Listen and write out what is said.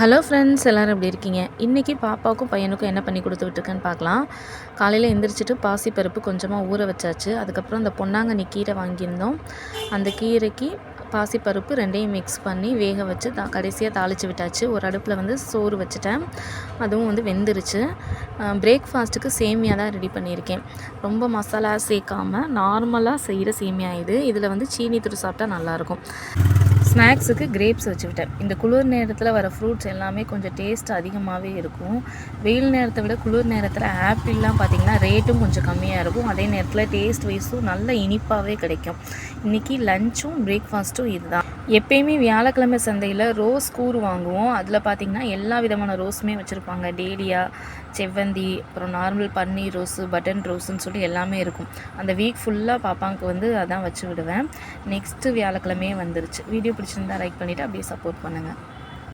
Hello friends, எல்லோரும் எப்படி இருக்கீங்க? இன்றைக்கி பாப்பாவுக்கும் பையனுக்கும் என்ன பண்ணி கொடுத்து விட்டுருக்கேன்னு பார்க்கலாம். காலையில் எந்திரிச்சிட்டு பாசிப்பருப்பு கொஞ்சமாக ஊற வச்சாச்சு. அதுக்கப்புறம் இந்த பொன்னாங்கண்ணி கீரை வாங்கியிருந்தோம். அந்த கீரைக்கு பாசிப்பருப்பு ரெண்டையும் மிக்ஸ் பண்ணி வேக வச்சு கடைசியாக தாளித்து விட்டாச்சு. ஒரு அடுப்பில் வந்து சோறு வச்சுட்டேன், அதுவும் வந்து வெந்துருச்சு. பிரேக்ஃபாஸ்ட்டுக்கு சேமியா தான் ரெடி பண்ணியிருக்கேன். ரொம்ப மசாலா சேர்க்காமல் நார்மலாக செய்கிற சேமியா இது. இதில் வந்து சீனி தூள் சாப்பிட்டா நல்லாயிருக்கும். ஸ்நாக்ஸுக்கு கிரேப்ஸ் வச்சுக்கிட்டேன். இந்த குளிர் நேரத்தில் வர ஃப்ரூட்ஸ் எல்லாமே கொஞ்சம் டேஸ்ட் அதிகமாகவே இருக்கும். வெயில் நேரத்தை விட குளிர் நேரத்தில் ஆப்பிள்லாம் பார்த்திங்கன்னா ரேட்டும் கொஞ்சம் கம்மியாக இருக்கும். அதே நேரத்தில் டேஸ்ட் வைஸும் நல்ல இனிப்பாகவே கிடைக்கும். இன்றைக்கி லஞ்சும் பிரேக்ஃபாஸ்ட்டும் இதுதான். எப்பயுமே வியாழக்கிழமை சந்தையில் ரோஸ் கூறு வாங்குவோம். அதில் பார்த்திங்கன்னா எல்லா விதமான ரோஸுமே வச்சுருப்பாங்க. டேலியா, செவ்வந்தி, அப்புறம் நார்மல் பன்னீர் ரோஸு, பட்டன் ரோஸுன்னு சொல்லி எல்லாமே இருக்கும். அந்த வீக் ஃபுல்லாக பாப்பாவுக்கு வந்து அதான் வச்சு விடுவேன். நெக்ஸ்ட்டு வியாழக்கிழமையே வந்துருச்சு. வீடியோ பிடிச்சிருந்தா லைக் பண்ணிவிட்டு அப்படியே சப்போர்ட் பண்ணுங்கள்.